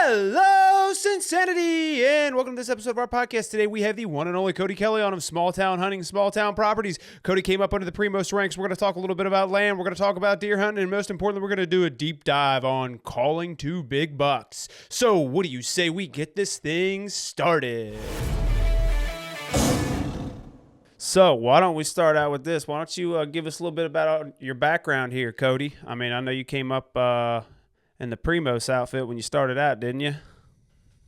Hello, Cincinnati, and welcome to this episode of our podcast. Today we have the one and only Cody Kelley on of Small Town Hunting, Small Town Properties. Cody came up under the Primos ranks. We're going to talk a little bit about land. We're going to talk about deer hunting, and most importantly, we're going to do a deep dive on calling to big bucks. So what do you say we get this thing started? So why don't we start out with this? Why don't you give us a little bit about your background here, Cody? I mean, I know you came up in the Primos outfit when you started out, didn't you?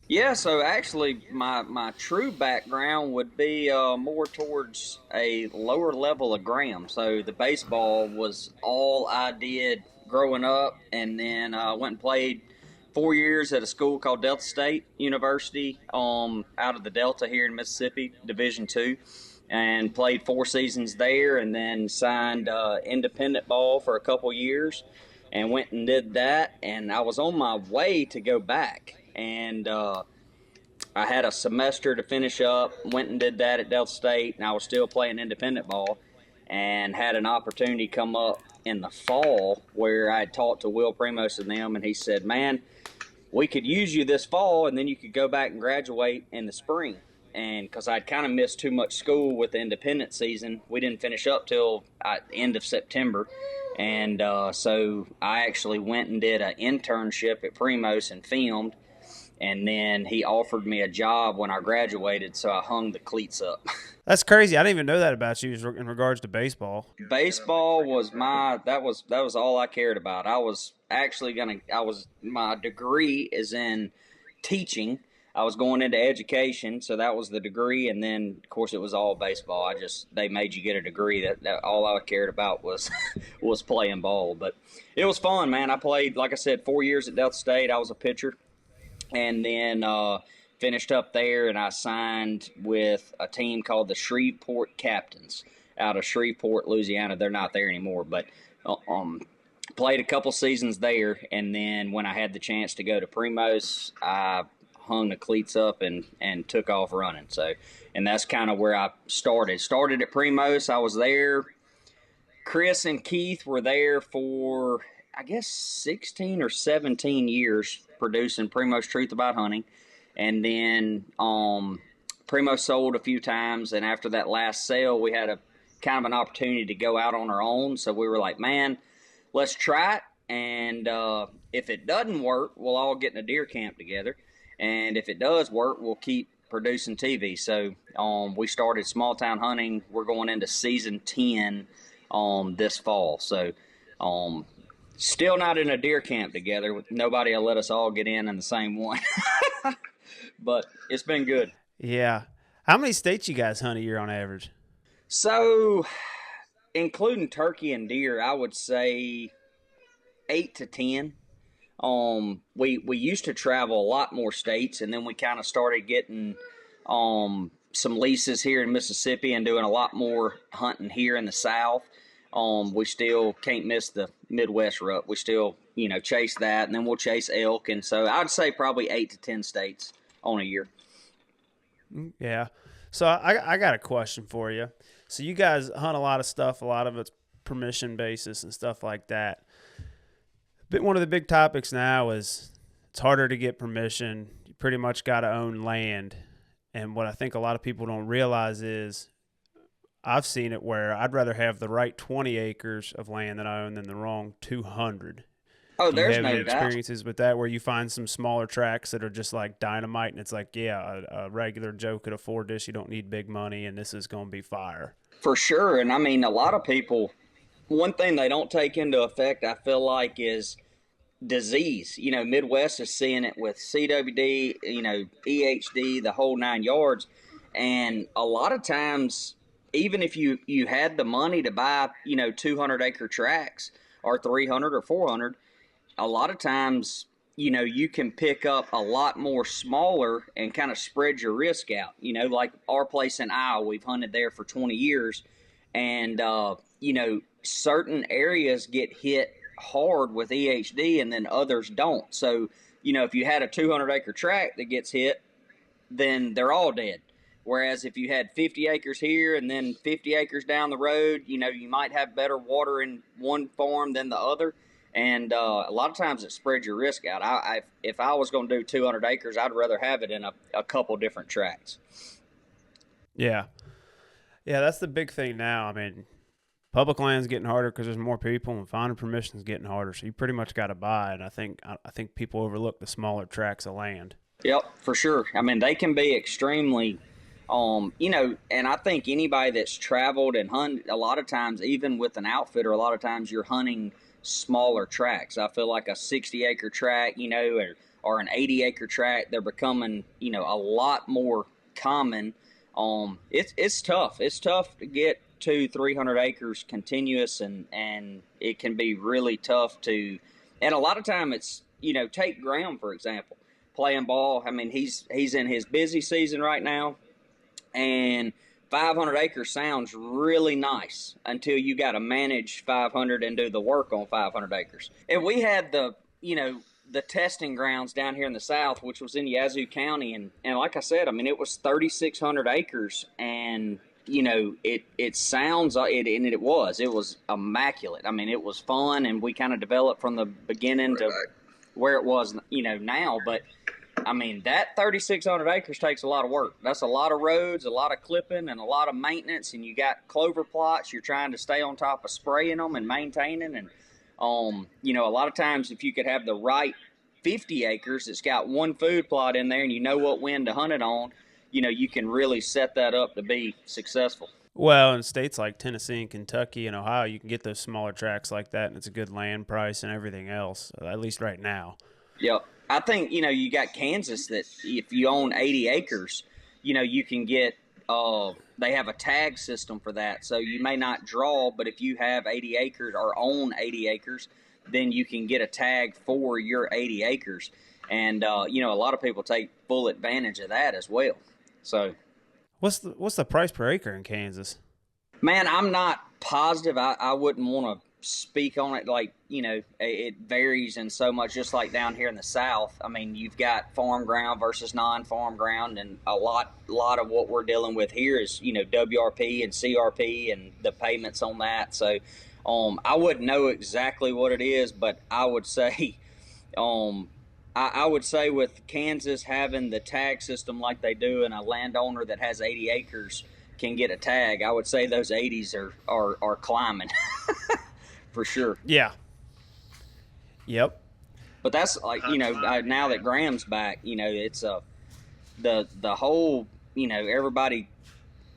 Yeah, so actually my true background would be more towards a lower level of Graham. So the baseball was all I did growing up, and then I went and played 4 years at a school called Delta State University out of the Delta here in Mississippi, Division II, and played 4 seasons there, and then signed independent ball for a couple years and went and did that, and I was on my way to go back. And I had a semester to finish up, went and did that at Delta State, and I was still playing independent ball, and had an opportunity come up in the fall where I had talked to Will Primos and them, and he said, man, we could use you this fall, and then you could go back and graduate in the spring. And because I'd kind of missed too much school with the independent season, we didn't finish up till end of September. And so I actually went and did an internship at Primos and filmed. And then he offered me a job when I graduated, so I hung the cleats up. That's crazy. I didn't even know that about you in regards to baseball. Baseball was that was all I cared about. I was actually my degree is in teaching. I was going into education, so that was the degree, and then of course it was all baseball. They made you get a degree. That all I cared about was was playing ball. But it was fun, man. I played, like I said, 4 years at Delta State. I was a pitcher. And then finished up there, and I signed with a team called the Shreveport Captains out of Shreveport, Louisiana. They're not there anymore, but played a couple seasons there. And then when I had the chance to go to Primos, I hung the cleats up and took off running. So, and that's kind of where I started. Started at Primos. I was there. Chris and Keith were there for, I guess, 16 or 17 years producing Primos Truth About Hunting. And then Primos sold a few times, and after that last sale, we had a kind of an opportunity to go out on our own. So we were like, man, let's try it. And if it doesn't work, we'll all get in a deer camp together. And if it does work, we'll keep producing TV. So we started Small Town Hunting. We're going into season 10 this fall. So still not in a deer camp together. Nobody will let us all get in the same one. But it's been good. Yeah. How many states you guys hunt a year on average? So, including turkey and deer, I would say 8 to 10. We used to travel a lot more states, and then we kind of started getting some leases here in Mississippi and doing a lot more hunting here in the South. We still can't miss the Midwest rut. We still, chase that, and then we'll chase elk. And so I'd say probably 8 to 10 states on a year. Yeah. So I got a question for you. So you guys hunt a lot of stuff. A lot of it's permission basis and stuff like that. But one of the big topics now is it's harder to get permission. You pretty much got to own land. And what I think a lot of people don't realize is I've seen it where I'd rather have the right 20 acres of land that I own than the wrong 200. Oh, there's no doubt. Do you have any experiences with that where you find some smaller tracts that are just like dynamite and it's like, yeah, a regular Joe could afford this. You don't need big money and this is going to be fire. For sure. And I mean, a lot of people, one thing they don't take into effect, I feel like, is disease. Midwest is seeing it with CWD, EHD, the whole 9 yards. And a lot of times, even if you had the money to buy, 200 acre tracts or 300 or 400, a lot of times, you can pick up a lot more smaller and kind of spread your risk out. Like our place in Iowa, we've hunted there for 20 years. And, certain areas get hit hard with EHD and then others don't. So, if you had a 200 acre tract that gets hit, then they're all dead. Whereas if you had 50 acres here and then 50 acres down the road, you might have better water in one farm than the other. And a lot of times it spreads your risk out. If I was going to do 200 acres, I'd rather have it in a couple different tracts. Yeah. Yeah, that's the big thing now. I mean, public land's getting harder because there's more people, and finding permission is getting harder. So you pretty much got to buy. And I think people overlook the smaller tracts of land. Yep, for sure. I mean, they can be extremely, and I think anybody that's traveled and hunted, a lot of times, even with an outfitter, a lot of times you're hunting smaller tracts. I feel like a 60-acre tract, or an 80-acre tract, they're becoming, a lot more common. It's tough. It's tough to get 200-300 acres continuous, and it can be really tough to. And a lot of time it's take Graham for example, playing ball. I mean he's in his busy season right now, and 500 acres sounds really nice until you got to manage 500 and do the work on 500 acres. And we had the testing grounds down here in the south, which was in Yazoo County, and like I said, I mean it was 3,600 acres, and it sounds and it was immaculate. I mean it was fun, and we kind of developed from the beginning to where it was now. But I mean that 3,600 acres takes a lot of work. That's a lot of roads, a lot of clipping, and a lot of maintenance. And you got clover plots. You're trying to stay on top of spraying them and maintaining. And a lot of times if you could have the right 50 acres that's got one food plot in there, and you know what wind to hunt it on, you can really set that up to be successful. Well, in states like Tennessee and Kentucky and Ohio, you can get those smaller tracts like that, and it's a good land price and everything else, at least right now. Yep. I think, you got Kansas that if you own 80 acres, you can get, they have a tag system for that. So you may not draw, but if you have 80 acres or own 80 acres, then you can get a tag for your 80 acres. And, a lot of people take full advantage of that as well. So what's the price per acre in Kansas? Man, I'm not positive. I wouldn't want to speak on it. Like, it varies in so much, just like down here in the South. I mean, you've got farm ground versus non-farm ground, and a lot of what we're dealing with here is, WRP and CRP and the payments on that. So I wouldn't know exactly what it is, but I would say I would say with Kansas having the tag system like they do, and a landowner that has 80 acres can get a tag, I would say those 80s are climbing for sure. Yeah. Yep. But that's like, now that Graham's back, it's the whole, everybody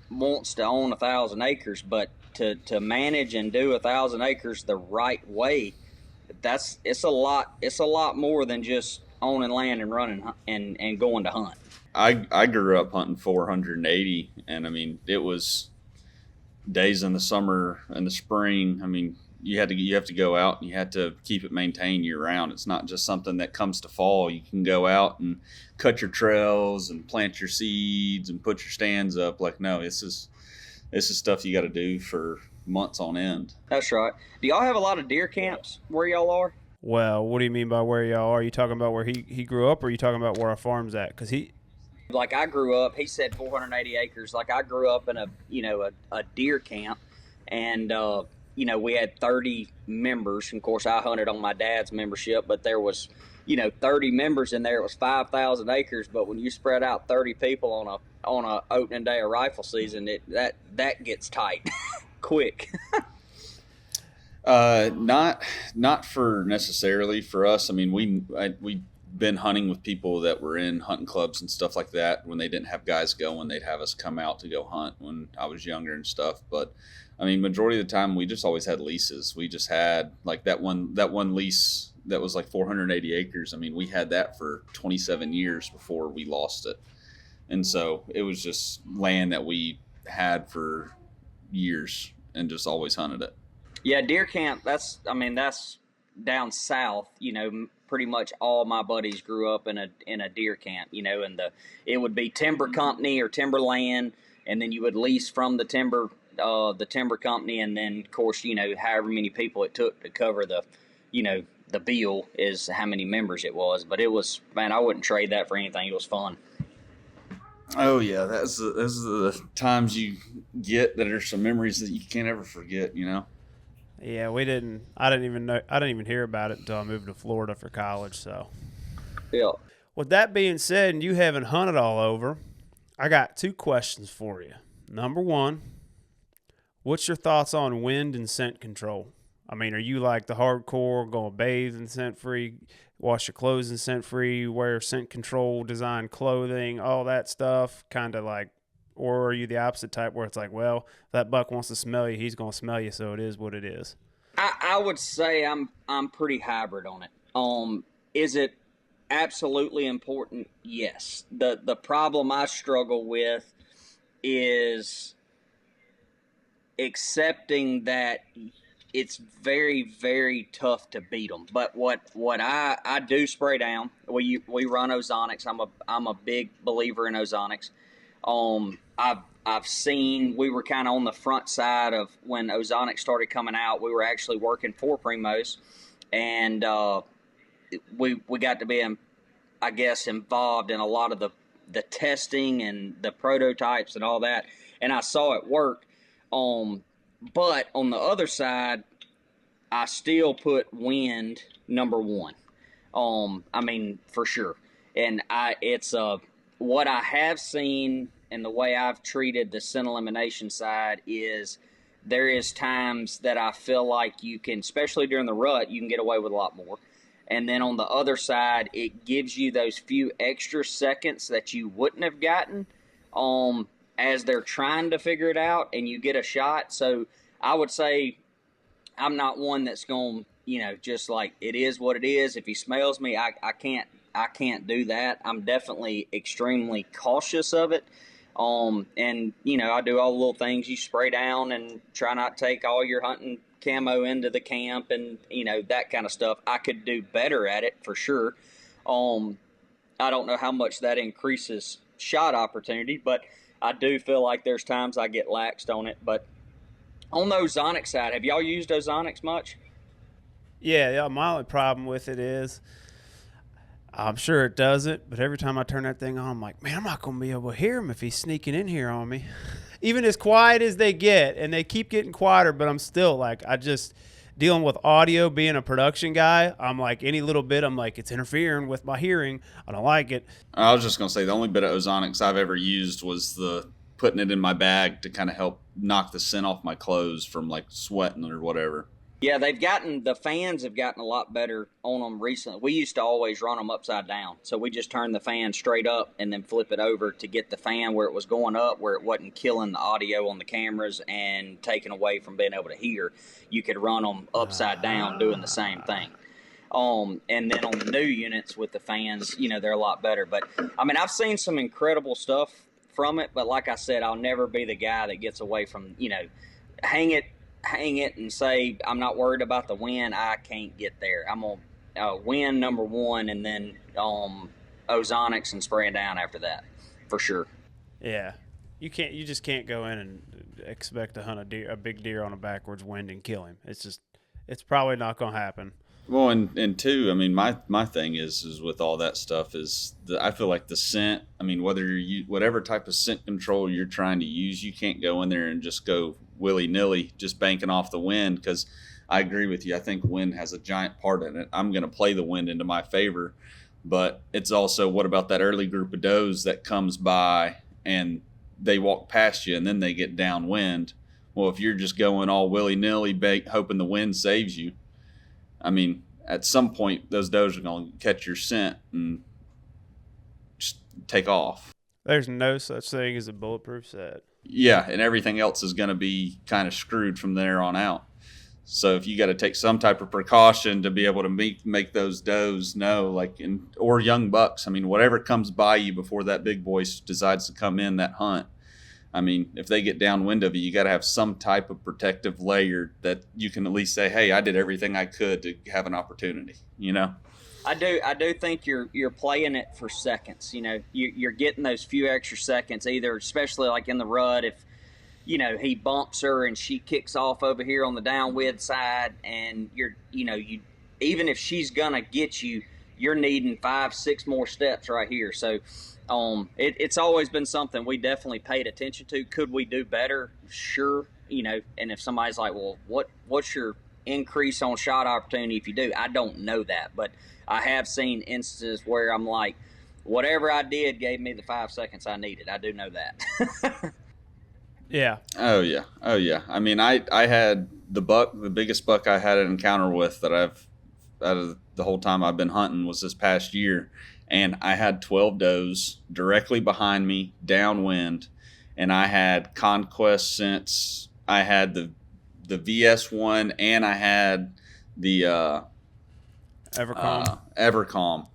wants to own 1,000 acres, but to manage and do 1,000 acres the right way, it's a lot more than just owning land and running and going to hunt. I grew up hunting 480, and I mean it was days in the summer and the spring. I mean you have to go out and you have to keep it maintained year round. It's not just something that comes to fall. You can go out and cut your trails and plant your seeds and put your stands up. Like, no, this is stuff you got to do for months on end. That's right. Do y'all have a lot of deer camps where y'all are? Well, what do you mean by where y'all are? Are you talking about where he grew up, or are you talking about where our farm's at? Because like I grew up, he said 480 acres. Like I grew up in a deer camp, and we had 30 members. And of course, I hunted on my dad's membership, but there was 30 members in there. It was 5,000 acres. But when you spread out 30 people on a opening day of rifle season, that gets tight quick. Not for necessarily for us. I mean, we been hunting with people that were in hunting clubs and stuff like that. When they didn't have guys going, they'd have us come out to go hunt when I was younger and stuff. But I mean, majority of the time we just always had leases. We just had like that one lease that was like 480 acres. I mean, we had that for 27 years before we lost it. And so it was just land that we had for years and just always hunted it. Yeah, deer camp, that's down south, pretty much all my buddies grew up in a deer camp, and it would be timber company or timberland, and then you would lease from the timber company, and then of course, however many people it took to cover the bill is how many members it was. But it was, man, I wouldn't trade that for anything. It was fun. Oh yeah, those are the times you get that are some memories that you can't ever forget, Yeah, we didn't. I didn't even know. I didn't even hear about it until I moved to Florida for college. So, Yeah. with that being said, and you haven't hunted all over, I got 2 questions for you. Number one, what's your thoughts on wind and scent control? I mean, are you like the hardcore, going bathe in scent free, wash your clothes in scent free, wear scent control design clothing, all that stuff, kind of like, or are you the opposite type where it's like, well, if that buck wants to smell you, he's going to smell you, so it is what it is? I would say I'm pretty hybrid on it. Is it absolutely important? Yes. The problem I struggle with is accepting that it's very, very tough to beat them. But what I do spray down. We run ozonics. I'm a big believer in ozonics. I've seen, we were kind of on the front side of when ozonics started coming out. We were actually working for Primos, and we got to be, I guess, involved in a lot of the testing and the prototypes and all that. And I saw it work. But on the other side, I still put wind number one. I mean, for sure. And it's what I have seen and the way I've treated the scent elimination side is there is times that I feel like you can, especially during the rut, you can get away with a lot more. And then on the other side, it gives you those few extra seconds that you wouldn't have gotten as they're trying to figure it out and you get a shot. So I would say I'm not one that's going, just like it is what it is. If he smells me, I can't do that. I'm definitely extremely cautious of it. And I do all the little things you spray down and try not to take all your hunting camo into the camp and, that kind of stuff. I could do better at it for sure. I don't know how much that increases shot opportunity, but I do feel like there's times I get laxed on it. But on the ozonic side, have y'all used ozonics much? Yeah. My only problem with it is I'm sure it does it, but every time I turn that thing on, I'm like, man, I'm not going to be able to hear him if he's sneaking in here on me. Even as quiet as they get, and they keep getting quieter, but I'm still like, dealing with audio, being a production guy, I'm like, any little bit, I'm like, it's interfering with my hearing. I don't like it. I was just going to say the only bit of ozonics I've ever used was putting it in my bag to kind of help knock the scent off my clothes from like sweating or whatever. Yeah, the fans have gotten a lot better on them recently. We used to always run them upside down. So we just turned the fan straight up and then flip it over to get the fan where it was going up, where it wasn't killing the audio on the cameras and taking away from being able to hear. You could run them upside down doing the same thing. And then on the new units with the fans, they're a lot better. But, I mean, I've seen some incredible stuff from it. But like I said, I'll never be the guy that gets away from, hang it and say I'm not worried about the wind. I can't get there. I'm gonna win number one, and then ozonics and spraying down after that for sure. Yeah, you just can't go in and expect to hunt a big deer on a backwards wind and kill him. It's probably not gonna happen. Well, and two, I mean, my thing is with all that stuff is I feel like the scent. I mean, whatever type of scent control you're trying to use, you can't go in there and just go willy-nilly, just banking off the wind, because I agree with you. I think wind has a giant part in it. I'm going to play the wind into my favor, but it's also, what about that early group of does that comes by and they walk past you and then they get downwind? Well, if you're just going all willy-nilly, hoping the wind saves you, I mean, at some point, those does are going to catch your scent and just take off. There's no such thing as a bulletproof set. Yeah, and everything else is going to be kind of screwed from there on out. So if you got to take some type of precaution to be able to make those does know, or young bucks, I mean, whatever comes by you before that big boy decides to come in that hunt, I mean, if they get downwind of you got to have some type of protective layer that you can at least say, hey, I did everything I could to have an opportunity, I do think you're playing it for seconds. You're getting those few extra seconds, either, especially like in the rut, if he bumps her and she kicks off over here on the downwind side, and you even if she's gonna get you, you're needing 5-6 more steps right here. So it's always been something we definitely paid attention to. Could we do better? Sure. And if somebody's like, well, what's your increase on shot opportunity if you do. I don't know that, but I have seen instances where I'm like, whatever I did gave me the 5 seconds I needed. I do know that. Yeah. Oh yeah. Oh yeah. I mean, I had the biggest buck I had an encounter with that I've out of the whole time I've been hunting was this past year, and I had 12 does directly behind me downwind, and I had Conquest scents. I had the VS1, and I had the Evercalm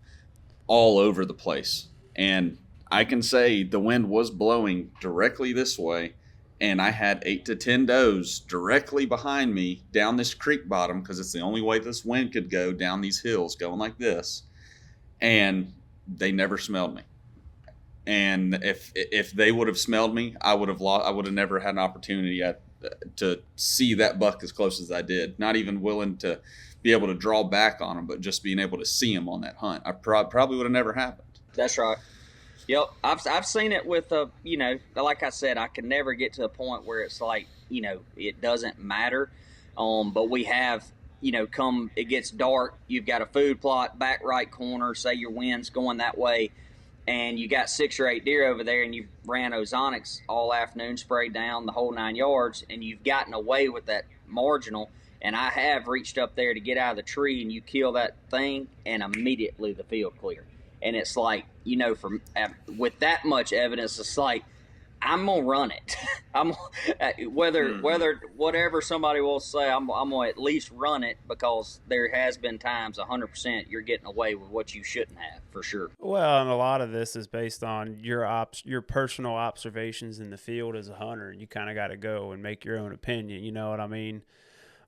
all over the place. And I can say the wind was blowing directly this way, and I had 8 to 10 does directly behind me down this creek bottom, because it's the only way this wind could go down these hills going like this, and they never smelled me. And if they would have smelled me, I would have never had an opportunity to see that buck as close as I did. Not even willing to be able to draw back on him, but just being able to see him on that hunt, I probably would have never happened. That's right. Yep, I've seen it with like I said, I can never get to a point where it's like, it doesn't matter. But we have, come it gets dark, you've got a food plot back right corner, say your wind's going that way, and you got 6 or 8 deer over there, and you ran ozonics all afternoon, sprayed down the whole 9 yards, and you've gotten away with that marginal. And I have reached up there to get out of the tree, and you kill that thing, and immediately the field clear. And it's like, with that much evidence, it's like, I'm gonna run it. I'm whether whatever somebody will say, I'm gonna at least run it, because there has been times 100% you're getting away with what you shouldn't have, for sure. Well, and a lot of this is based on your personal observations in the field as a hunter. You kind of got to go and make your own opinion. You know what I mean?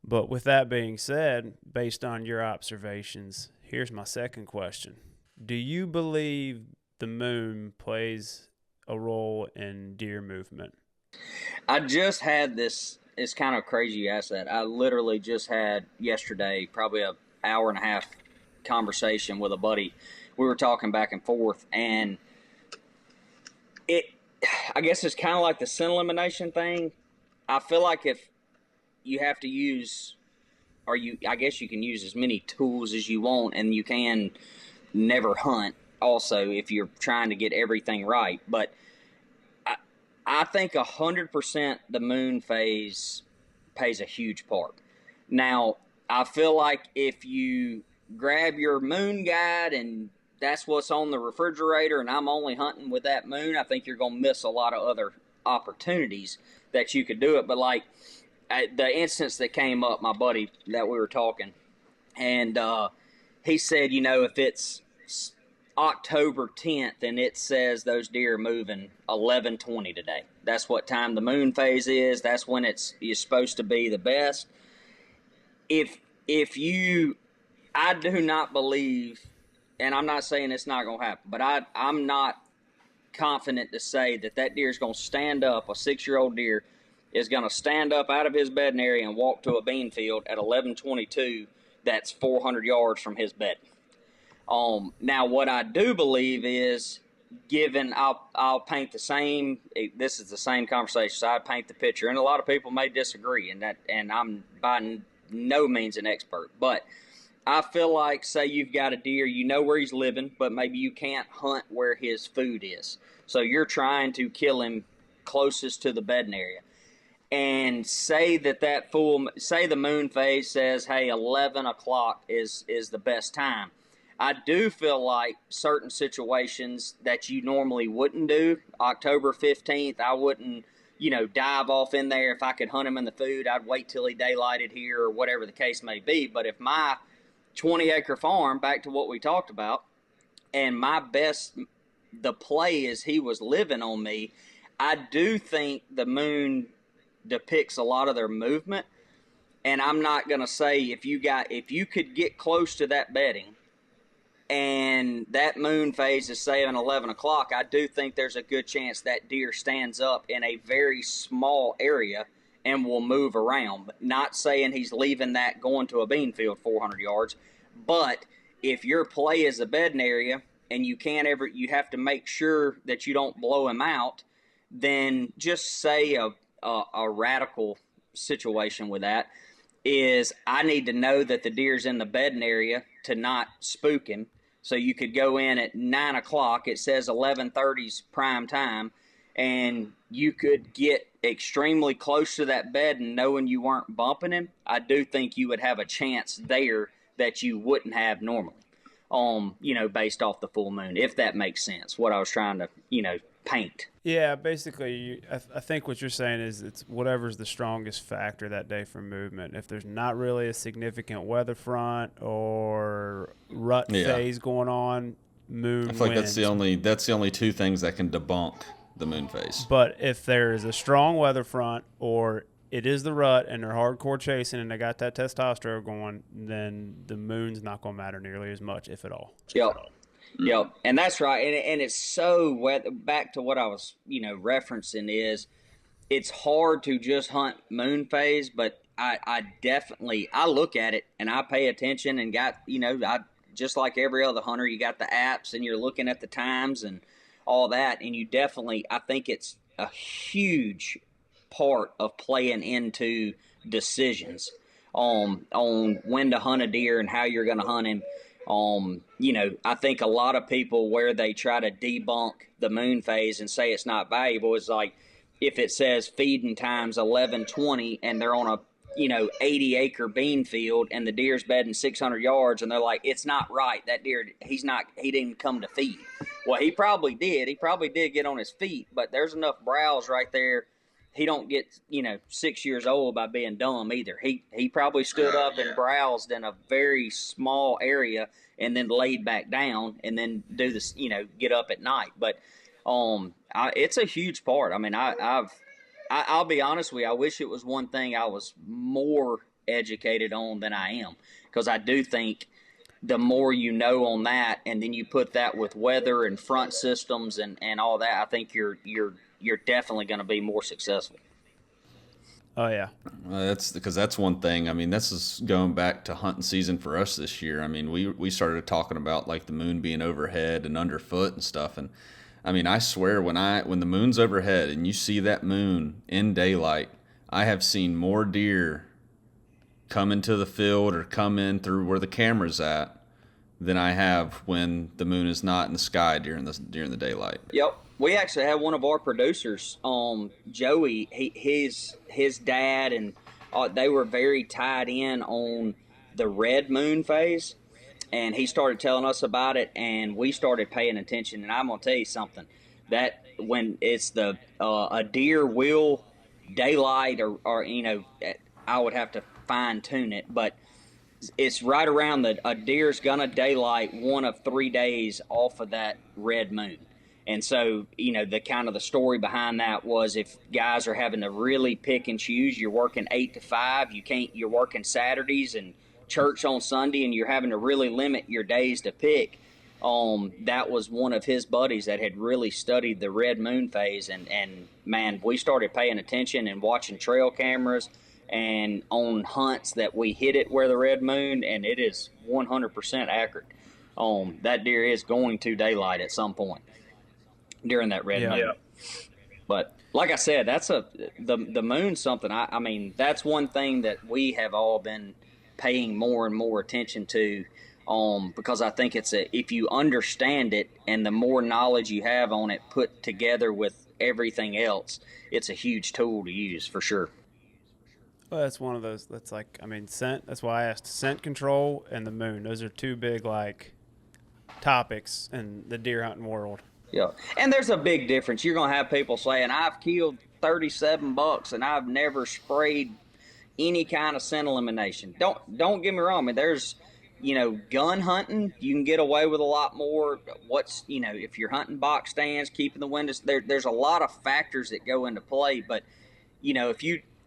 But with that being said, based on your observations, here's my second question. Do you believe the moon plays a role in deer movement? I just had this, it's kind of crazy you asked that. I literally just had yesterday probably an hour and a half conversation with a buddy. We were talking back and forth, and I guess it's kind of like the scent elimination thing. I feel like if you have to use, I guess you can use as many tools as you want, and you can never hunt also if you're trying to get everything right. But I think 100% the moon phase plays a huge part. Now, I feel like if you grab your moon guide and that's what's on the refrigerator and I'm only hunting with that moon, I think you're going to miss a lot of other opportunities that you could do it. But like the instance that came up, my buddy that we were talking, and he said, if it's October 10th and it says those deer are moving 11:20 today, that's what time the moon phase is. That's when you're supposed to be the best. I do not believe, and I'm not saying it's not going to happen, but I'm not confident to say that deer is going to stand up, a 6-year-old deer is going to stand up out of his bedding area and walk to a bean field at 11:22 that's 400 yards from his bed. Now, what I do believe is, I'll paint the same, this is the same conversation, so I paint the picture, and a lot of people may disagree, and I'm by no means an expert, but I feel like, say you've got a deer, you know where he's living, but maybe you can't hunt where his food is, so you're trying to kill him closest to the bedding area. And say say the moon phase says, hey, 11 o'clock is the best time. I do feel like certain situations that you normally wouldn't do, October 15th, I wouldn't, dive off in there. If I could hunt him in the food, I'd wait till he daylighted here or whatever the case may be. But if my 20-acre farm, back to what we talked about, and the play is he was living on me, I do think the moon depicts a lot of their movement. And I'm not going to say if you could get close to that bedding and that moon phase is saying 11 o'clock, I do think there's a good chance that deer stands up in a very small area and will move around. Not saying he's leaving that going to a bean field 400 yards, but if your play is a bedding area and you have to make sure that you don't blow him out, then just say a radical situation with that. is I need to know that the deer's in the bedding area to not spook him. So you could go in at 9 o'clock. It says 11:30's prime time, and you could get extremely close to that bed and knowing you weren't bumping him. I do think you would have a chance there that you wouldn't have normally. Based off the full moon, if that makes sense. What I was trying to, paint. Yeah, basically, I think what you're saying is it's whatever's the strongest factor that day for movement. If there's not really a significant weather front or rut phase going on, moon. I feel like wins. that's the only two things that can debunk the moon phase. But if there is a strong weather front or it is the rut and they're hardcore chasing and they got that testosterone going, then the moon's not going to matter nearly as much, if at all. Yep, and that's right. And it's so back to what I was, referencing is it's hard to just hunt moon phase, but I definitely look at it and I pay attention and got, I just like every other hunter, you got the apps and you're looking at the times and all that, and you definitely, I think it's a huge part of playing into decisions on when to hunt a deer and how you're going to hunt him. I think a lot of people where they try to debunk the moon phase and say it's not valuable is like if it says feeding times 11:20 and they're on a 80-acre bean field and the deer's bedding 600 yards and they're like, it's not right. That deer, he didn't come to feed. Well, he probably did. He probably did get on his feet, but there's enough browse right there. He don't get, 6 years old by being dumb either. He probably stood up and browsed in a very small area and then laid back down and then do this, get up at night. But it's a huge part. I mean, I'll be honest with you. I wish it was one thing I was more educated on than I am, because I do think the more you know on that, and then you put that with weather and front systems and all that, I think you're definitely going to be more successful. Oh yeah, that's one thing. I mean, this is going back to hunting season for us this year. I mean, we started talking about like the moon being overhead and underfoot and stuff, and I mean, I swear when the moon's overhead and you see that moon in daylight, I have seen more deer come into the field or come in through where the camera's at than I have when the moon is not in the sky during the daylight. Yep. We actually had one of our producers, Joey, his dad, and they were very tied in on the red moon phase, and he started telling us about it, and we started paying attention. And I'm gonna tell you something, that when it's a deer will daylight or I would have to fine tune it, but it's right around a deer's gonna daylight 1 of 3 days off of that red moon. And so, the kind of the story behind that was if guys are having to really pick and choose, you're working 8 to 5, you're working Saturdays and church on Sunday, and you're having to really limit your days to pick. That was one of his buddies that had really studied the red moon phase, and man, we started paying attention and watching trail cameras and on hunts that we hit it where the red moon, and it is 100% accurate. That deer is going to daylight at some point during that red moon. But like I said, that's the moon's something. I mean, that's one thing that we have all been paying more and more attention to, because I think if you understand it and the more knowledge you have on it put together with everything else, it's a huge tool to use for sure. Well, that's one of those. That's like, I mean, scent. That's why I asked scent control and the moon. Those are two big topics in the deer hunting world. Yeah, and there's a big difference. You're gonna have people saying, "I've killed 37 bucks and I've never sprayed any kind of scent elimination." Don't get me wrong. I mean, there's, gun hunting, you can get away with a lot more. If you're hunting box stands, keeping the windows, there's a lot of factors that go into play. But,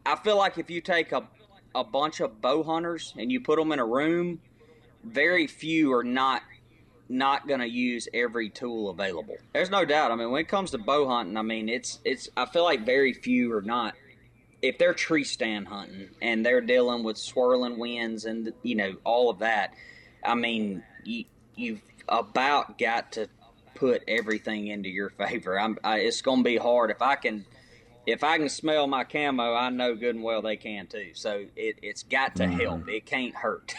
I feel like if you take a bunch of bow hunters and you put them in a room, very few are not going to use every tool available. There's no doubt. I mean, when it comes to bow hunting, I mean, I feel like very few are not. If they're tree stand hunting and they're dealing with swirling winds and, all of that, I mean, you've about got to put everything into your favor. It's going to be hard. If I can if I can smell my camo, I know good and well they can too. So it's got to help. It can't hurt.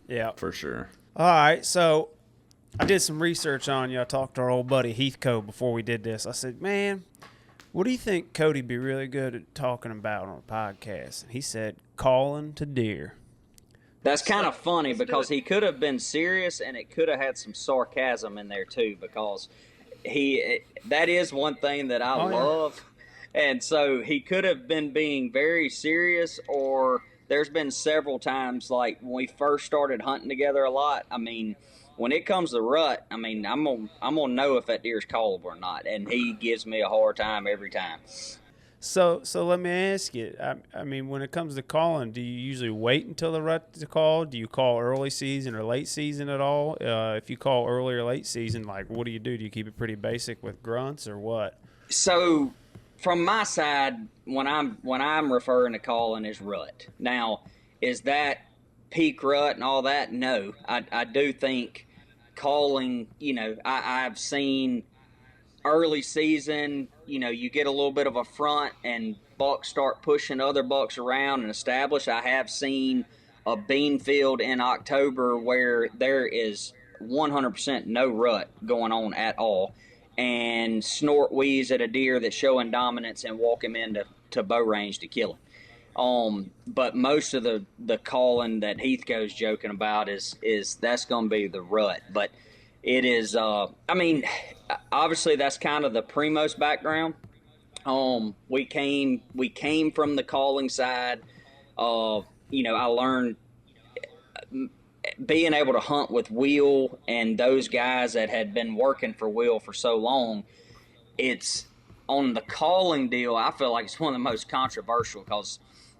Yeah. For sure. All right. So I did some research on you. I talked to our old buddy Heathco before we did this. I said, man, what do you think Cody be really good at talking about on a podcast? And he said, calling to deer. That's kind of funny because he could have been serious and it could have had some sarcasm in there too, because that is one thing that I love. And so he could have been being very serious, or there's been several times, like when we first started hunting together a lot. I mean, when it comes to rut, I mean, I'm gonna know if that deer's callable or not, and he gives me a hard time every time. So let me ask you. I mean, when it comes to calling, do you usually wait until the rut to call? Do you call early season or late season at all? If you call early or late season, like what do? Do you keep it pretty basic with grunts or what? So, from my side, when I'm referring to calling is rut. Now, is that peak rut and all that? No, I do think calling. You know, I've seen early season, you know, you get a little bit of a front and bucks start pushing other bucks around and establish. I have seen a bean field in October where there is 100% no rut going on at all, and snort wheeze at a deer that's showing dominance and walk him into bow range to kill him. But most of the calling that Heathco's joking about is that's going to be the rut. But it is, I mean, obviously that's kind of the Primos background. We came from the calling side. You know, I learned being able to hunt with Will and those guys that had been working for Will for so long. It's on the calling deal. I feel like it's one of the most controversial because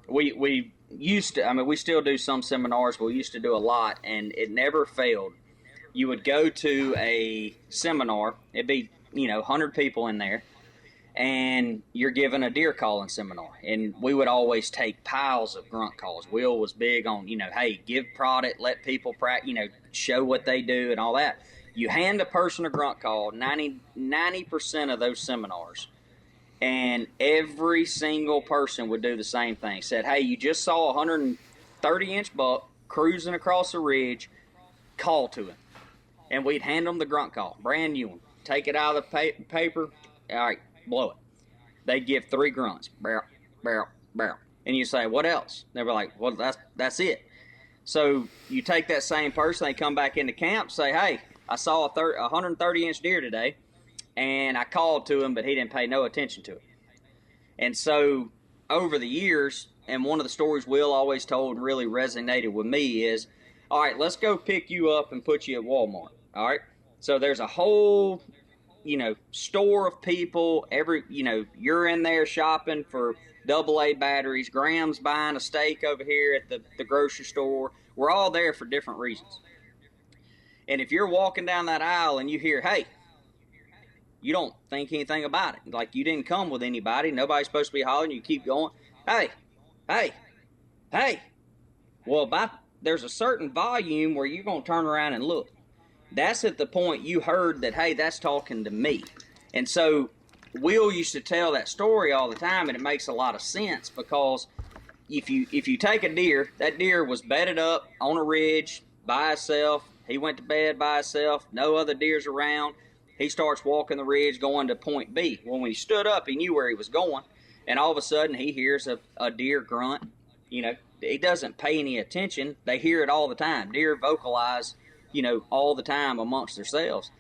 we used to, I mean, we still do some seminars, but we used to do a lot, and it never failed. You would go to a seminar, it'd be, you know, 100 people in there, and you're given a deer calling seminar. And we would always take piles of grunt calls. Will was big on, you know, hey, give product, let people practice, you know, show what they do and all that. You hand a person a grunt call, 90% of those seminars, and every single person would do the same thing. Said, hey, you just saw a 130-inch buck cruising across a ridge, call to him. And we'd hand them the grunt call, brand new one. Take it out of the paper. All right, blow it. They'd give 3 grunts, barrel, barrel, barrel. And you say, what else? They were like, well, that's it. So you take that same person, they come back into camp, say, hey, I saw a 130-inch deer today, and I called to him, but he didn't pay no attention to it. And so over the years, and one of the stories Will always told and really resonated with me is, all right, let's go pick you up and put you at Walmart. All right. So there's a whole, you know, store of people. You know, you're in there shopping for AA batteries. Graham's buying a steak over here at the grocery store. We're all there for different reasons. And if you're walking down that aisle and you hear, hey, you don't think anything about it. Like you didn't come with anybody. Nobody's supposed to be hollering. You keep going. Hey, hey, hey. Well, there's a certain volume where you're going to turn around and look. That's at the point you heard that, hey, that's talking to me. And so Will used to tell that story all the time, and it makes a lot of sense because if you take a deer, that deer was bedded up on a ridge by itself. He went to bed by himself. No other deers around. He starts walking the ridge going to point B. When he stood up, he knew where he was going, and all of a sudden he hears a deer grunt. You know, he doesn't pay any attention. They hear it all the time. Deer vocalize, you know, all the time amongst themselves.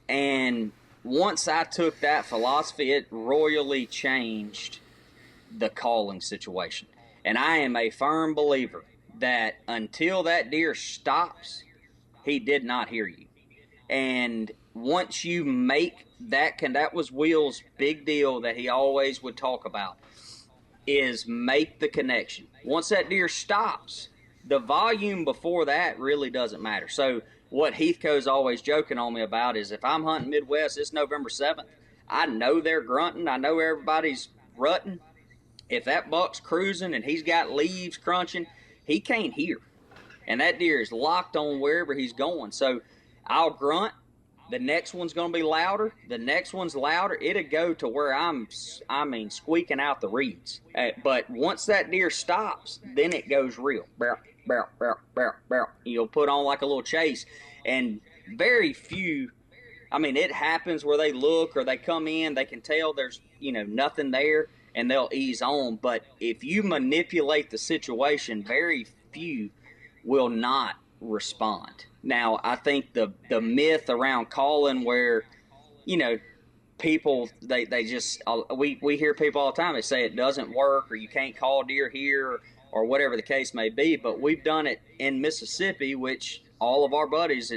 And once I took that philosophy, it royally changed the calling situation. And I am a firm believer that until that deer stops, he did not hear you. And once you make that was Will's big deal that he always would talk about, is make the connection. Once that deer stops, the volume before that really doesn't matter. So what Heathco's always joking on me about is if I'm hunting Midwest, it's November 7th, I know they're grunting, I know everybody's rutting. If that buck's cruising and he's got leaves crunching, he can't hear. And that deer is locked on wherever he's going. So I'll grunt. The next one's going to be louder. The next one's louder. It'll go to where squeaking out the reeds. But once that deer stops, then it goes real. Barrel, barrel, barrel, barrel, barrel. You'll put on like a little chase. And very few, I mean, it happens where they look or they come in, they can tell there's, nothing there, and they'll ease on. But if you manipulate the situation, very few will not respond. Now, I think the myth around calling where, people, they just, we hear people all the time, they say it doesn't work or you can't call deer here or whatever the case may be. But we've done it in Mississippi, which all of our buddies,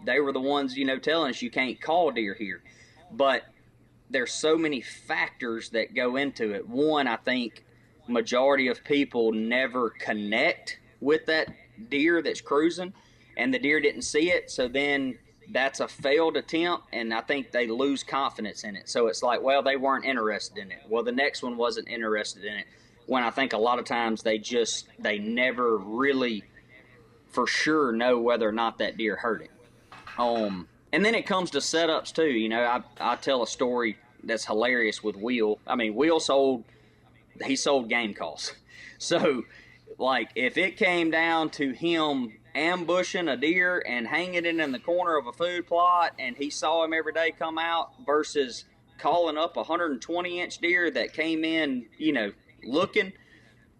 they were the ones, telling us you can't call deer here. But there's so many factors that go into it. One, I think majority of people never connect with that deer that's cruising, and the deer didn't see it, so then that's a failed attempt, and I think they lose confidence in it. So it's like, well, they weren't interested in it. Well, the next one wasn't interested in it. When I think a lot of times they never really for sure know whether or not that deer heard it. And then it comes to setups too. I tell a story that's hilarious with Will. I mean, Will sold game calls. So, like, if it came down to him ambushing a deer and hanging it in the corner of a food plot, and he saw him every day come out, versus calling up a 120-inch deer that came in, looking,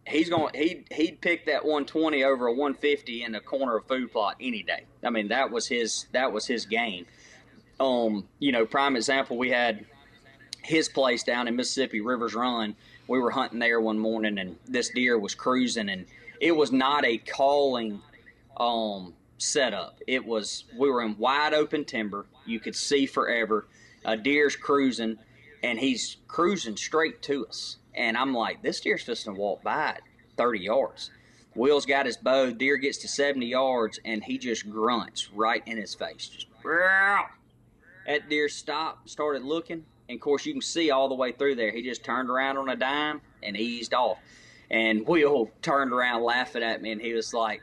he'd pick that 120 over a 150 in the corner of food plot any day. I mean, that was his game. Prime example, we had his place down in Mississippi, Rivers Run. We were hunting there one morning, and this deer was cruising, and it was not a calling setup. We were in wide open timber. You could see forever. A deer's cruising, and he's cruising straight to us. And I'm like, this deer's just going to walk by at 30 yards. Will's got his bow. Deer gets to 70 yards, and he just grunts right in his face. Just, Row! That deer stopped, started looking. And, of course, you can see all the way through there. He just turned around on a dime and eased off. And Will turned around laughing at me, and he was like,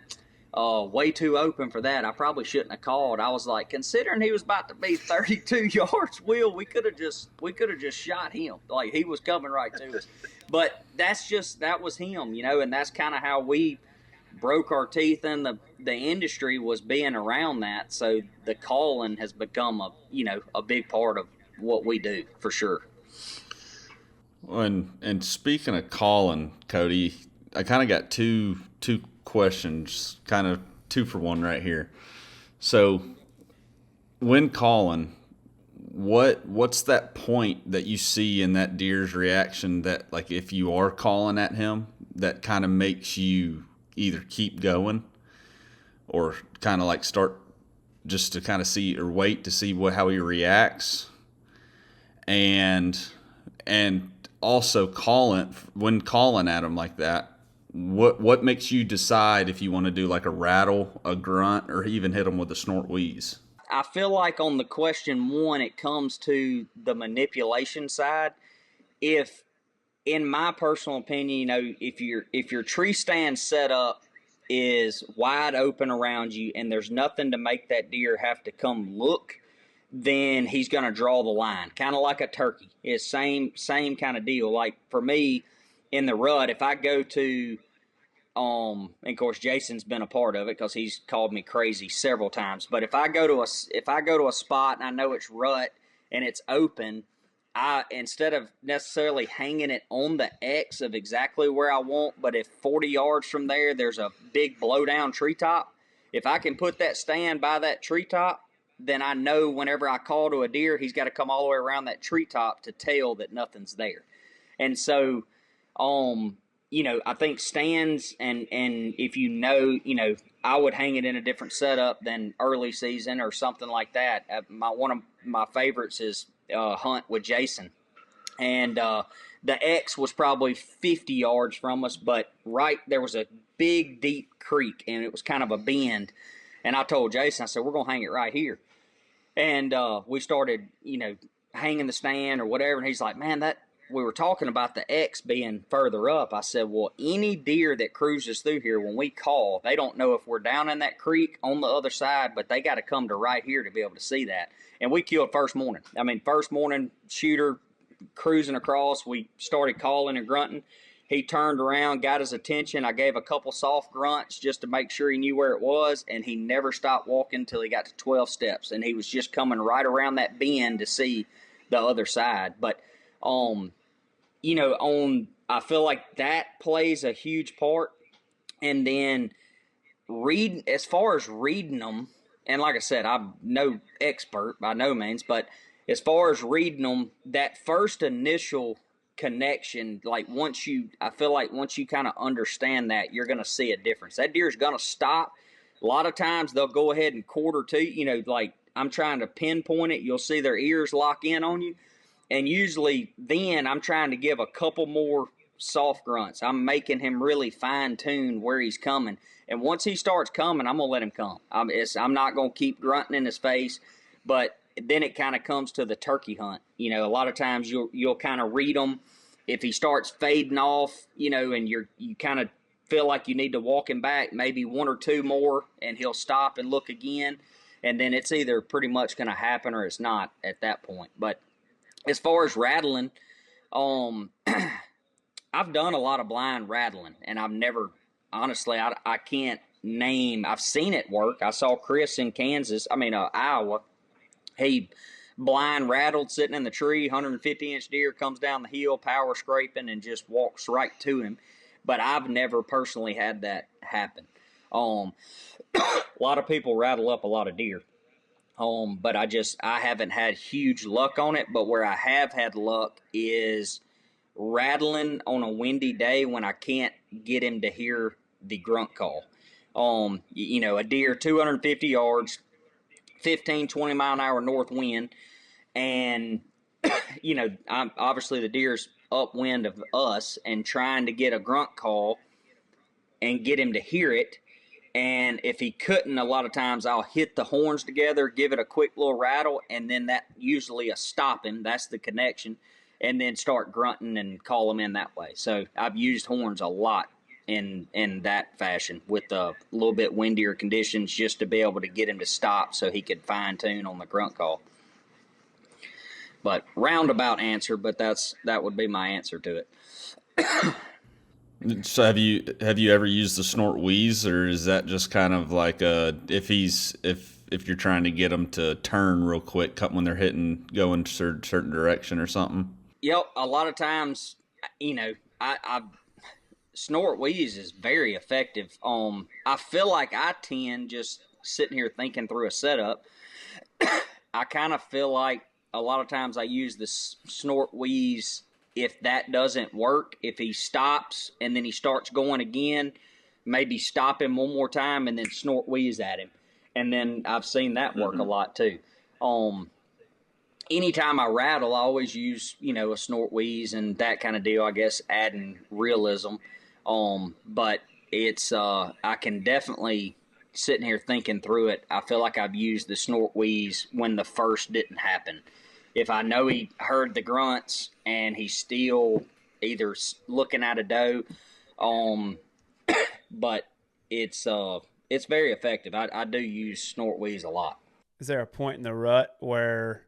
way too open for that. I probably shouldn't have called. I was like, considering he was about to be 32 yards, Will, we could have just shot him. Like, he was coming right to us. But that was him, and that's kind of how we broke our teeth in the industry, was being around that. So the calling has become a big part of what we do, for sure. And speaking of calling, Cody, I kind of got two questions, kind of 2 for 1 right here. So when calling, what's that point that you see in that deer's reaction that, like, if you are calling at him, that kind of makes you either keep going or kind of like start just to kind of see or wait to see how he reacts? And also when calling at him like that, what makes you decide if you want to do like a rattle, a grunt, or even hit him with a snort wheeze? I feel like on the question 1, it comes to the manipulation side. If, in my personal opinion, if your tree stand setup is wide open around you and there's nothing to make that deer have to come look, then he's going to draw the line, kind of like a turkey. It's same kind of deal. Like for me in the rut, if I go to, and of course Jason's been a part of it because he's called me crazy several times. But if I go to a spot and I know it's rut and it's open, instead of necessarily hanging it on the X of exactly where I want, but if 40 yards from there's a big blowdown treetop, if I can put that stand by that treetop, then I know whenever I call to a deer, he's got to come all the way around that treetop to tell that nothing's there. And so, I think stands and if I would hang it in a different setup than early season or something like that. One of my favorites is hunt with Jason. And the X was probably 50 yards from us, but there was a big, deep creek, and it was kind of a bend. And I told Jason, I said, we're going to hang it right here. And we started, hanging the stand or whatever. And he's like, man, we were talking about the X being further up. I said, well, any deer that cruises through here, when we call, they don't know if we're down in that creek on the other side, but they got to come to right here to be able to see that. And we killed first morning. I mean, first morning, shooter cruising across. We started calling and grunting. He turned around, got his attention. I gave a couple soft grunts just to make sure he knew where it was, and he never stopped walking until he got to 12 steps. And he was just coming right around that bend to see the other side. But I feel like that plays a huge part. And then as far as reading them, and like I said, I'm no expert by no means, but as far as reading them, that first initial connection, I feel like once you kind of understand that, you're going to see a difference. That deer's going to stop. A lot of times they'll go ahead and quarter to, like I'm trying to pinpoint it. You'll see their ears lock in on you. And usually then I'm trying to give a couple more soft grunts. I'm making him really fine-tune where he's coming. And once he starts coming, I'm going to let him come. I'm not going to keep grunting in his face. But then it kind of comes to the turkey hunt. A lot of times you'll kind of read him. If he starts fading off, and you kind of feel like you need to walk him back, maybe one or two more, and he'll stop and look again. And then it's either pretty much going to happen or it's not at that point. But as far as rattling, I've done a lot of blind rattling, and I've never, honestly, I can't name. I've seen it work. I saw Chris in Iowa. He blind rattled sitting in the tree, 150-inch deer comes down the hill, power scraping, and just walks right to him. But I've never personally had that happen. A lot of people rattle up a lot of deer. But I haven't had huge luck on it. But where I have had luck is rattling on a windy day when I can't get him to hear the grunt call. A deer 250 yards, 15, 20 mile an hour north wind. And, I'm obviously the deer's upwind of us and trying to get a grunt call and get him to hear it. And if he couldn't, a lot of times I'll hit the horns together, give it a quick little rattle, and then that usually a stopping. That's the connection. And then start grunting and call them in that way. So I've used horns a lot in that fashion with a little bit windier conditions just to be able to get him to stop so he could fine-tune on the grunt call. But roundabout answer, but that would be my answer to it. So have you ever used the snort wheeze, or is that just kind of like if you're trying to get them to turn real quick when they're go in a certain direction or something? Yep, a lot of times, I snort wheeze is very effective. I feel like I tend, just sitting here thinking through a setup, I kind of feel like a lot of times I use the snort wheeze. If that doesn't work, if he stops and then he starts going again, maybe stop him one more time and then snort wheeze at him. And then I've seen that work a lot too. Anytime I rattle, I always use, a snort wheeze and that kind of deal, I guess, adding realism. But it's, I can definitely, sitting here thinking through it, I feel like I've used the snort wheeze when the first didn't happen. If I know he heard the grunts and he's still either looking at a doe, but it's very effective. I do use snort wheeze a lot. Is there a point in the rut where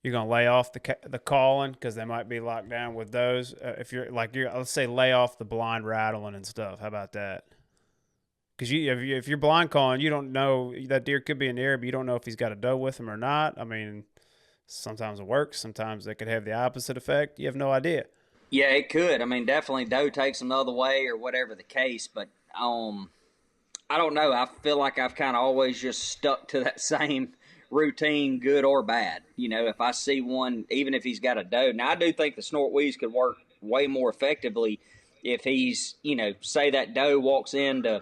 you're gonna lay off the calling because they might be locked down with those? If you're let's say lay off the blind rattling and stuff. How about that? Because if you're blind calling, you don't know that deer could be in the air, but you don't know if he's got a doe with him or not. I mean, sometimes it works. Sometimes it could have the opposite effect. You have no idea. Yeah, it could. I mean, definitely doe takes them the other way or whatever the case. But I don't know. I feel like I've kind of always just stuck to that same routine, good or bad. If I see one, even if he's got a doe. Now, I do think the snort wheeze could work way more effectively if he's, say that doe walks into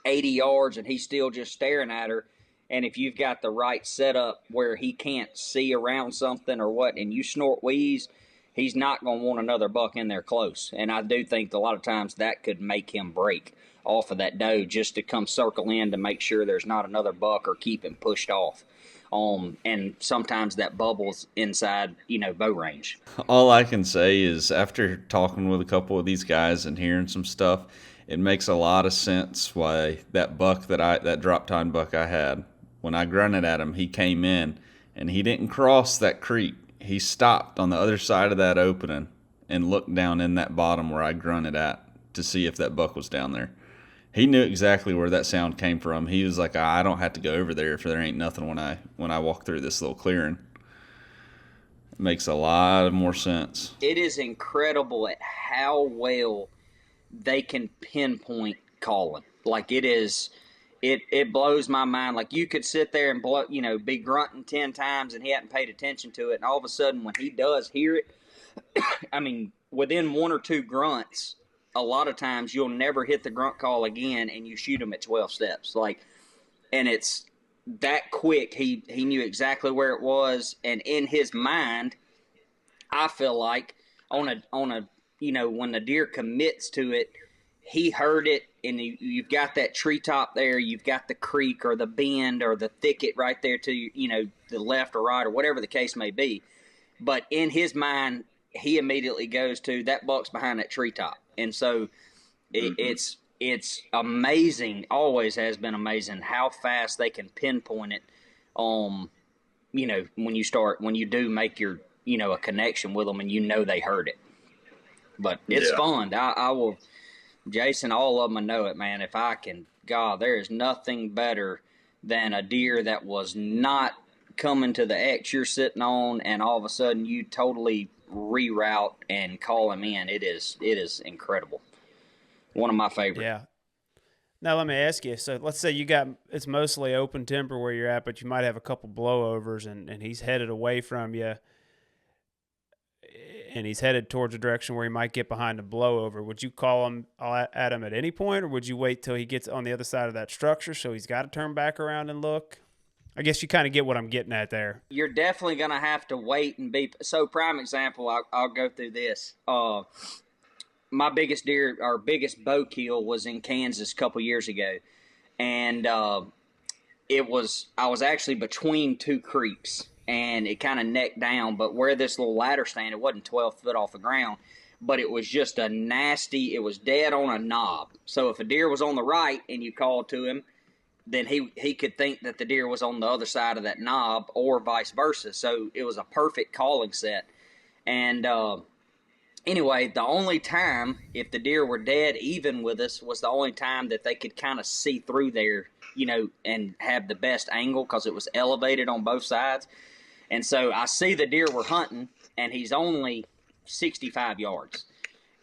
80 yards and he's still just staring at her. And if you've got the right setup where he can't see around something or what, and you snort wheeze, he's not going to want another buck in there close. And I do think a lot of times that could make him break off of that doe just to come circle in to make sure there's not another buck or keep him pushed off. And sometimes that bubbles inside, bow range. All I can say is after talking with a couple of these guys and hearing some stuff, it makes a lot of sense why that buck that drop tine buck I had, when I grunted at him, he came in and he didn't cross that creek. He stopped on the other side of that opening and looked down in that bottom where I grunted at to see if that buck was down there. He knew exactly where that sound came from. He was like, I don't have to go over there if there ain't nothing when I walk through this little clearing. It makes a lot more sense. It is incredible at how well they can pinpoint calling. Like it blows my mind. Like you could sit there and be grunting 10 times and he hadn't paid attention to it, and all of a sudden when he does hear it, I mean, within one or two grunts, a lot of times you'll never hit the grunt call again, and you shoot him at 12 steps. And it's that quick. He knew exactly where it was, and in his mind, I feel like on a when the deer commits to it, he heard it, and you've got that treetop there, you've got the creek or the bend or the thicket right there to the left or right or whatever the case may be. But in his mind, he immediately goes to that buck's behind that treetop. And so it's amazing, always has been amazing how fast they can pinpoint it. When you do make your, a connection with them and they heard it. But it's fun. I will, Jason, all of them know it, man. If I can, God, there is nothing better than a deer that was not coming to the X you're sitting on, and all of a sudden you totally reroute and call him in. It is incredible. One of my favorites. Yeah. Now let me ask you. So let's say it's mostly open timber where you're at, but you might have a couple blowovers, and he's headed away from you, and he's headed towards a direction where he might get behind a blowover. Would you call him at him at any point, or would you wait till he gets on the other side of that structure so he's got to turn back around and look? I guess you kind of get what I'm getting at there. You're definitely going to have to wait and be. So, prime example, I'll go through this. My biggest deer, our biggest bow kill was in Kansas a couple years ago. And I was actually between two creeks, and it kind of necked down. But where this little ladder stand, it wasn't 12 foot off the ground, but it was just it was dead on a knob. So if a deer was on the right and you called to him, then he could think that the deer was on the other side of that knob, or vice versa. So it was a perfect calling set. And anyway, the only time, if the deer were dead even with us, was the only time that they could kind of see through there, and have the best angle because it was elevated on both sides. And so I see the deer we're hunting, and he's only 65 yards.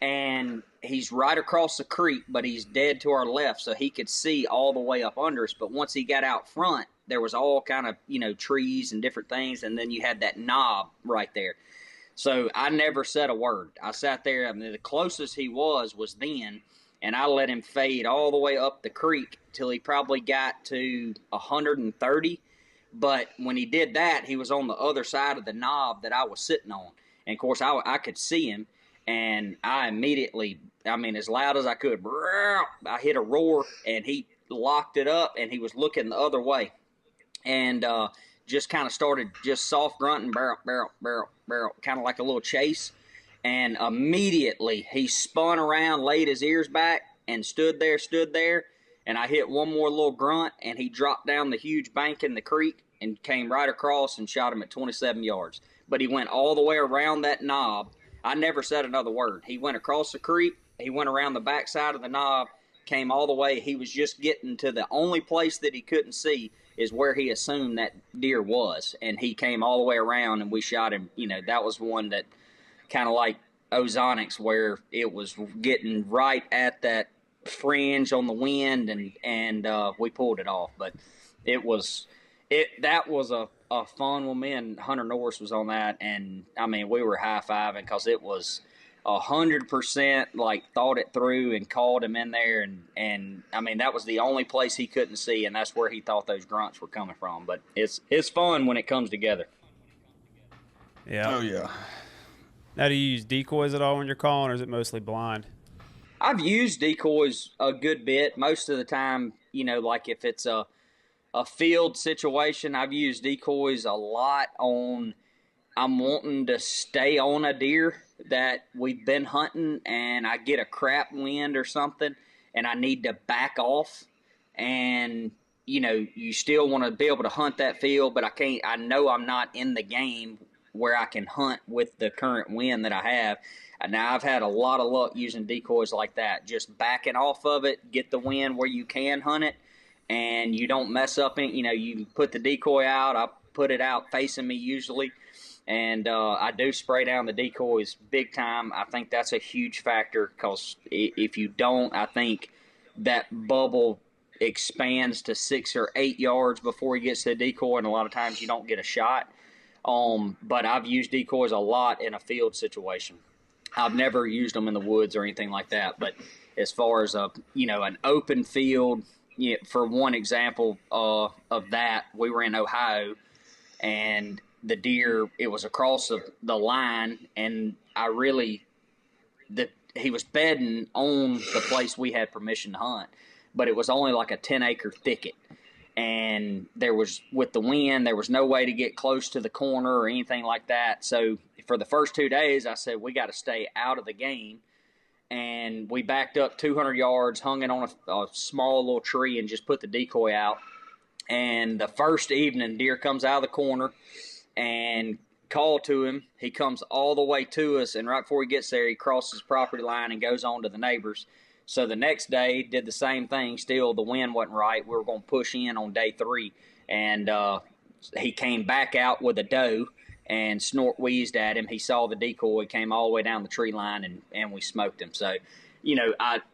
And he's right across the creek, but he's dead to our left, so he could see all the way up under us. But once he got out front, there was all kind of, trees and different things, and then you had that knob right there. So I never said a word. I sat there. I mean, the closest he was then, and I let him fade all the way up the creek till he probably got to 130. But when he did that, he was on the other side of the knob that I was sitting on. And, of course, I could see him. And I immediately, as loud as I could, I hit a roar, and he locked it up, and he was looking the other way. And just kind of started just soft grunting, barrel, barrel, barrel, barrel, kind of like a little chase. And immediately he spun around, laid his ears back, and stood there. And I hit one more little grunt, and he dropped down the huge bank in the creek and came right across and shot him at 27 yards. But he went all the way around that knob. I never said another word. He went across the creek. He went around the backside of the knob, came all the way. He was just getting to the only place that he couldn't see is where he assumed that deer was. And he came all the way around, and we shot him. That was one that kind of like ozonics, where it was getting right at that fringe on the wind, and we pulled it off. But that was a fun one. Me and Hunter Norris was on that, and we were high-fiving because it was 100% like thought it through and called him in there, and that was the only place he couldn't see, and that's where he thought those grunts were coming from. But it's fun when it comes together. Yeah. Oh yeah. Now, do you use decoys at all when you're calling, or is it mostly blind? I've used decoys a good bit. Most of the time, like if it's a field situation, I've used decoys a lot on, I'm wanting to stay on a deer that we've been hunting and I get a crap wind or something and I need to back off, and you still want to be able to hunt that field, but I know I'm not in the game where I can hunt with the current wind that I have. And now I've had a lot of luck using decoys like that, just backing off of it, get the wind where you can hunt it, and you don't mess up in, you put the decoy out, I put it out facing me usually, and I do spray down the decoys big time. I think that's a huge factor, because if you don't, I think that bubble expands to 6 or 8 yards before he gets to the decoy, and a lot of times you don't get a shot. But I've used decoys a lot in a field situation. I've never used them in the woods or anything like that. But as far as an open field, for one example of that, we were in Ohio, and the deer, it was across the line, and he was bedding on the place we had permission to hunt, but it was only like a 10-acre thicket. And with the wind, there was no way to get close to the corner or anything like that. So for the first 2 days, I said, we got to stay out of the game. And we backed up 200 yards, hung it on a small little tree, and just put the decoy out. And the first evening, deer comes out of the corner and call to him. He comes all the way to us, and right before he gets there, he crosses property line and goes on to the neighbors. So the next day, did the same thing. Still, the wind wasn't right. We were going to push in on day 3. And he came back out with a doe and snort wheezed at him. He saw the decoy, came all the way down the tree line, and we smoked him. So,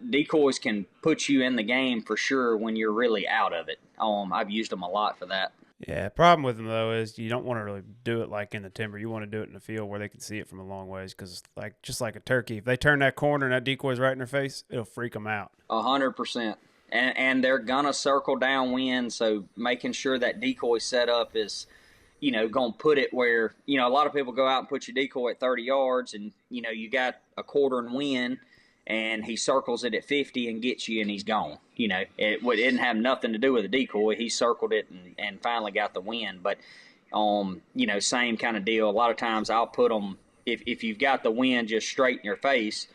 decoys can put you in the game for sure when you're really out of it. I've used them a lot for that. Yeah, problem with them, though, is you don't want to really do it like in the timber. You want to do it in the field where they can see it from a long ways, because just like a turkey, if they turn that corner and that decoy's right in their face, it'll freak them out. 100%. And they're going to circle downwind, so making sure that decoy setup is, going to put it where, a lot of people go out and put your decoy at 30 yards, and, you got a quarter in wind, and he circles it at 50 and gets you, and he's gone. It didn't have nothing to do with the decoy. He circled it and finally got the wind. But, same kind of deal. A lot of times I'll put them, if you've got the wind just straight in your face,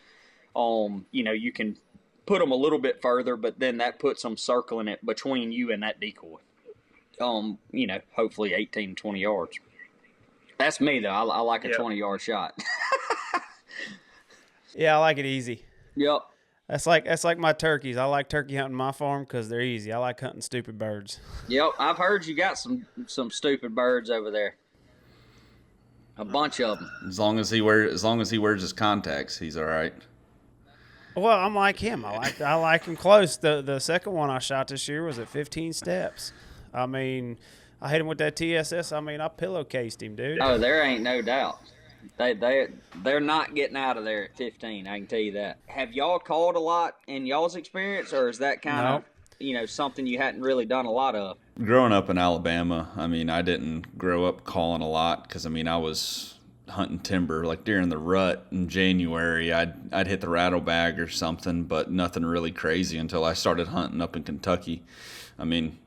you can put them a little bit further, but then that puts them circling it between you and that decoy. Hopefully 18, 20 yards. That's me, though. I like a 20-yard shot. Yeah, I like it easy. Yep. That's like my turkeys. I like turkey hunting my farm because they're easy. I like hunting stupid birds. Yep, I've heard you got some stupid birds over there. A bunch of them. As long as he wears his contacts, he's all right. Well, I'm like him. I like him close. The second one I shot this year was at 15 steps. I mean, I hit him with that TSS. I mean, I pillowcased him, dude. Oh, there ain't no doubt. They're not getting out of there at 15. I can tell you that. Have y'all called a lot in y'all's experience, or is that kind of something you hadn't really done a lot of? Growing up in Alabama, I mean, I didn't grow up calling a lot because I was hunting timber. Like during the rut in January, I'd hit the rattlebag or something, but nothing really crazy until I started hunting up in Kentucky. I mean,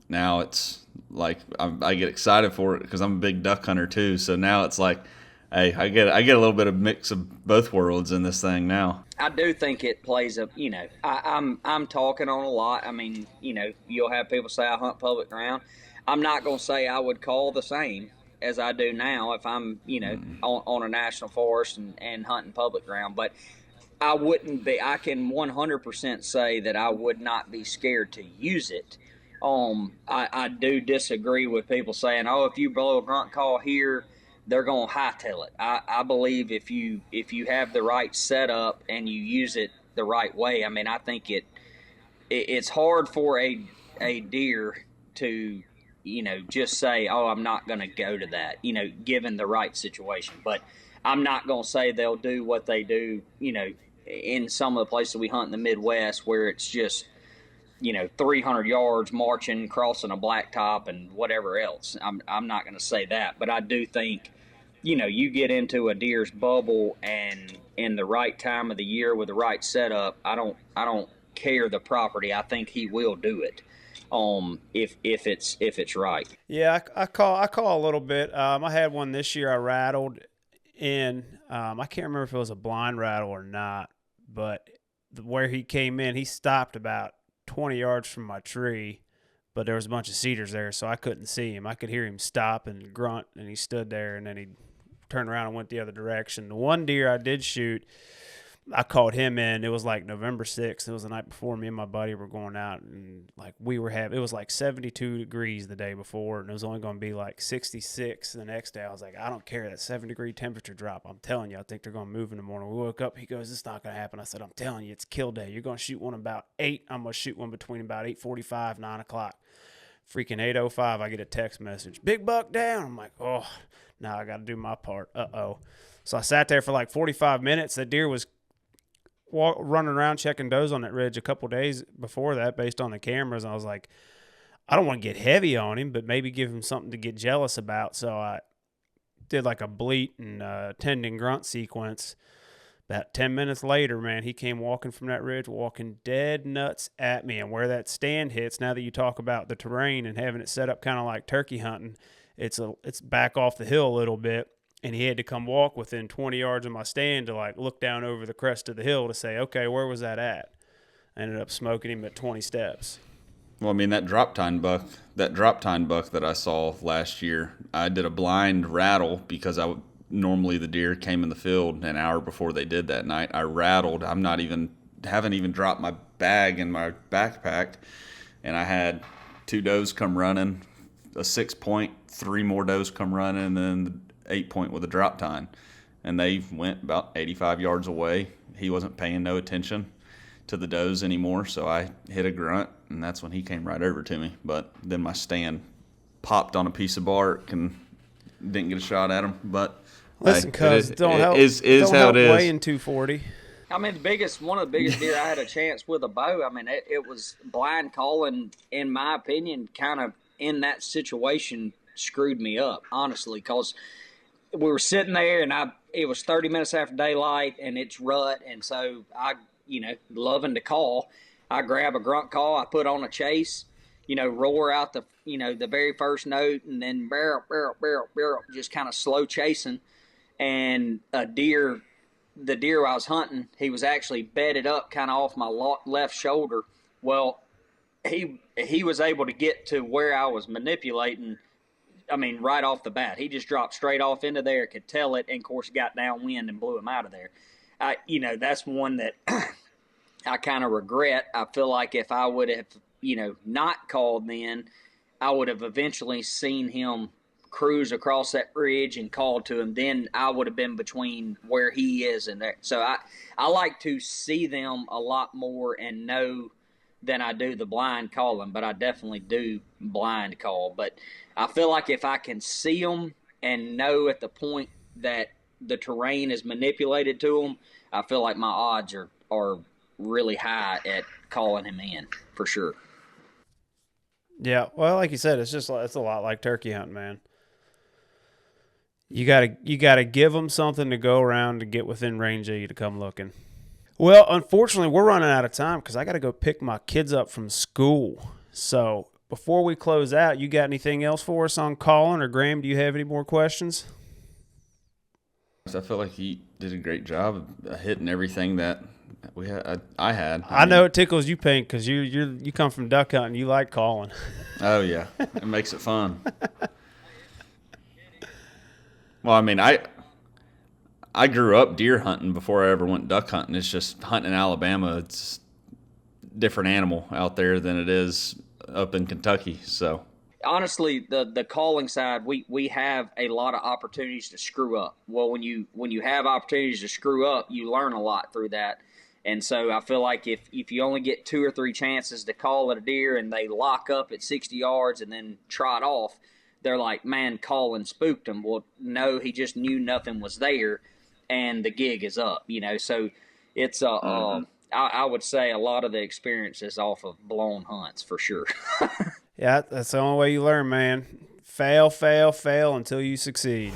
now it's like I get excited for it because I'm a big duck hunter too. So now it's like, hey, I get a little bit of mix of both worlds in this thing now. I do think it plays I'm talking on a lot. I mean, you'll have people say I hunt public ground. I'm not going to say I would call the same as I do now if I'm, on a national forest and hunting public ground. But I can 100% say that I would not be scared to use it. I do disagree with people saying, if you blow a grunt call here, they're going to hightail it. I believe if you have the right setup and you use it the right way, I mean, I think it's hard for a deer to, just say, I'm not going to go to that, given the right situation. But I'm not going to say they'll do what they do, in some of the places we hunt in the Midwest where it's just, 300 yards marching, crossing a blacktop and whatever else. I'm not going to say that, but I do think, you get into a deer's bubble and in the right time of the year with the right setup, I don't care the property. I think he will do it. if it's right. Yeah, I call a little bit. I had one this year I rattled in. I can't remember if it was a blind rattle or not, but where he came in, he stopped about 20 yards from my tree, but there was a bunch of cedars there, so I couldn't see him. I could hear him stop and grunt, and he stood there, and then he turned around and went the other direction. The one deer I did shoot, I called him in. It was like November 6th. It was the night before me and my buddy were going out, and like it was like 72 degrees the day before, and it was only going to be like 66 the next day. I was like, I don't care, that 7-degree temperature drop. I'm telling you, I think they're going to move in the morning. We woke up. He goes, it's not going to happen. I said, I'm telling you, it's kill day. You're going to shoot one about 8. I'm going to shoot one between about 8:45, 9 o'clock. Freaking 8:05, I get a text message. Big buck down. I'm like, oh, now I got to do my part. Uh-oh. So I sat there for like 45 minutes. The deer was running around checking does on that ridge a couple days before that based on the cameras. I was like, I don't want to get heavy on him, but maybe give him something to get jealous about. So I did like a bleat and tending grunt sequence. About 10 minutes later, man, he came walking from that ridge, walking dead nuts at me. And where that stand hits, now that you talk about the terrain and having it set up kind of like turkey hunting, it's back off the hill a little bit. And he had to come walk within 20 yards of my stand to like look down over the crest of the hill to say, okay, where was that at? I ended up smoking him at 20 steps. Well, I mean, that drop tine buck that I saw last year, I did a blind rattle because normally the deer came in the field an hour before they did that night. I rattled. Haven't even dropped my bag in my backpack, and I had 2 does come running, a 6-point, 3 more does come running, and then 8-point with a drop tine, and they went about 85 yards away. He wasn't paying no attention to the does anymore, so I hit a grunt, and that's when he came right over to me. But then my stand popped on a piece of bark and didn't get a shot at him. But listen, cuz don't help. Is don't how help it is. Weighing 240. I mean, one of the biggest deer I had a chance with a bow. I mean, it was blind calling, in my opinion, kind of in that situation screwed me up, honestly, because we were sitting there, and it was 30 minutes after daylight, and it's rut, and so I, loving to call, I grab a grunt call, I put on a chase, roar out the very first note, and then barrel, barrel, barrel, barrel, just kind of slow chasing, and the deer I was hunting, he was actually bedded up kind of off my left shoulder. Well, he was able to get to where I was manipulating. I mean, right off the bat, he just dropped straight off into there, could tell it, and of course got downwind and blew him out of there. That's one that I kind of regret. I feel like if I would have, not called then, I would have eventually seen him cruise across that ridge and called to him. Then I would have been between where he is and there. So I like to see them a lot more and know than I do the blind calling, but I definitely do blind call. But I feel like if I can see them and know at the point that the terrain is manipulated to them, I feel like my odds are really high at calling him in for sure. Yeah, well, like you said, it's a lot like turkey hunting, man. You gotta give them something to go around to get within range of you to come looking. Well, unfortunately, we're running out of time because I got to go pick my kids up from school. So before we close out, you got anything else for us on calling, or Graham, do you have any more questions? I feel like he did a great job of hitting everything that we had. I had. I know it tickles you pink because you come from duck hunting. You like calling. Oh yeah, it makes it fun. Well, I mean, I grew up deer hunting before I ever went duck hunting. It's just hunting in Alabama. It's a different animal out there than it is up in Kentucky. So honestly, the calling side, we have a lot of opportunities to screw up. Well, when you have opportunities to screw up, you learn a lot through that. And so I feel like if you only get 2 or 3 chances to call at a deer and they lock up at 60 yards and then trot off, they're like, man, Colin spooked him. Well, no, he just knew nothing was there, and the gig is up, So it's I would say a lot of the experience is off of blown hunts for sure. Yeah, that's the only way you learn, man. Fail, fail, fail until you succeed.